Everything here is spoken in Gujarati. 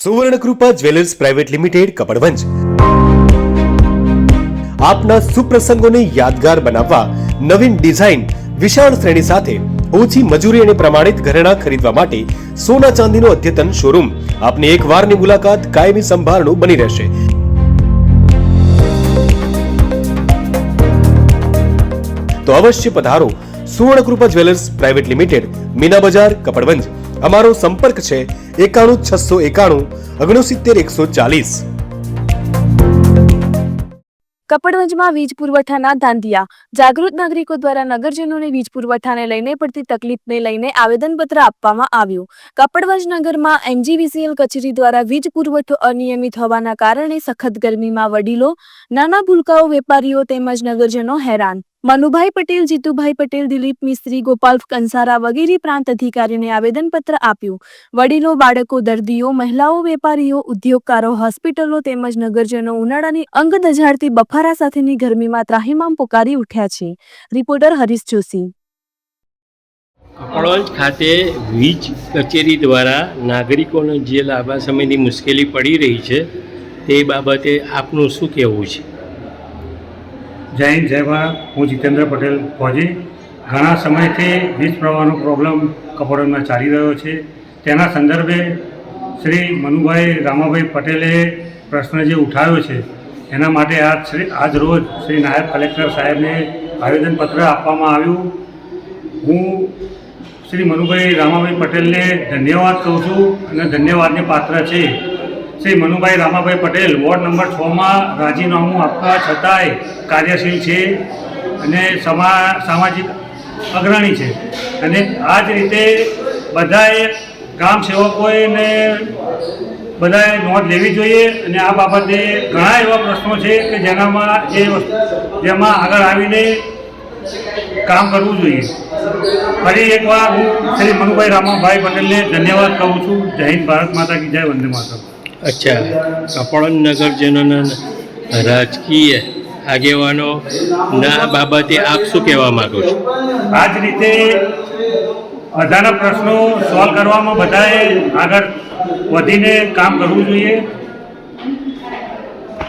Suvarnakrupa jewellers private limited Kapadvanj આપના સુપ્રસંગોને યાદગાર બનાવવા નવીન ડિઝાઇન વિશાળ શ્રેણી સાથે ઓછી મજૂરી અને પ્રમાણિત ઘરેણાં ખરીદવા માટે સોના ચાંદીનો અદ્યતન શોરૂમ આપની એક વારની મુલાકાત કાયમી સંભાળનું બની રહેશે। તો અવશ્ય પધારો Suvarnakrupa jewellers private limited, Meena બજાર, કપડવંજ। અમારો સંપર્ક છે 91 691 69 140। કપડવંજમાં વીજ પુરવઠાના ધાંધિયા। જાગૃત નાગરિકો દ્વારા નગરજનોને વીજ પુરવઠાને લઈને પડતી તકલીફને લઈને આવેદનપત્ર આપવામાં આવ્યું। કપડવંજ નગરમાં MGVCL કચેરી દ્વારા વીજ પુરવઠો અનિયમિત હોવાના કારણે સખત ગરમીમાં વડીલો, નાના ભૂલકાઓ, વેપારીઓ તેમજ નગરજનો હેરાન। મનુભાઈ પટેલ, જીતુભાઈ પટેલ, દિલીપ મિસ્ત્રી, ગોપાલ કંસારા વગેરે પ્રાંત અધિકારીને આવેદનપત્ર આપ્યું। વડીલો, બાળકો, દર્દીઓ, મહિલાઓ, વેપારીઓ, ઉદ્યોગકારો, હોસ્પિટલો તેમજ નગરજનો ઉનાળાની અંગ દઝાડતી બફારા સાથેની ગરમીમાં ત્રાહિમામ પોકારી ઉઠ્યા છે। રિપોર્ટર હરીશ જોશી। કપડવંજ ખાતે વીજ કચેરી દ્વારા નાગરિકોને જે લાંબા સમયની મુશ્કેલી પડી રહી છે તે બાબતે આપનું શું કહેવું છે? જય હિન્દ, જય ભારત। હું જીતેન્દ્ર પટેલ ફોજી। ઘણા સમયથી વીજ પ્રવાહનો પ્રોબ્લેમ કપડવંજમાં ચાલી રહ્યો છે। તેના સંદર્ભે શ્રી મનુભાઈ રામાભાઈ પટેલે પ્રશ્ન જે ઉઠાવ્યો છે એના માટે આજ રોજ શ્રી નાયબ કલેક્ટર સાહેબને આવેદનપત્ર આપવામાં આવ્યું। હું શ્રી મનુભાઈ રામાભાઈ પટેલને ધન્યવાદ કહું છું અને ધન્યવાદને પાત્ર છે। શ્રી મનુભાઈ રામાભાઈ પટેલ વોર્ડ નંબર 6માં રાજીનામું આપવા છતાંય કાર્યશીલ છે અને સામાજિક અગ્રણી છે અને આ જ રીતે બધાએ ગ્રામ સેવકોને બધાએ નોંધ લેવી જોઈએ અને આ બાબતે ઘણા એવા પ્રશ્નો છે કે જેમાં આગળ આવીને કામ કરવું જોઈએ। ફરી એકવાર હું શ્રી મનુભાઈ રામાભાઈ પટેલને ધન્યવાદ કહું છું। જય હિન્દ, ભારત માતા કી જય, વંદે માતરમ। અચ્છા, કપડવંજ નગરજનોના રાજકીય આગેવાનોના બાબતે આપ શું કહેવા માગો છો? આ જ રીતે બધાના પ્રશ્નો સોલ્વ કરવામાં બધાએ આગળ વધીને કામ કરવું જોઈએ।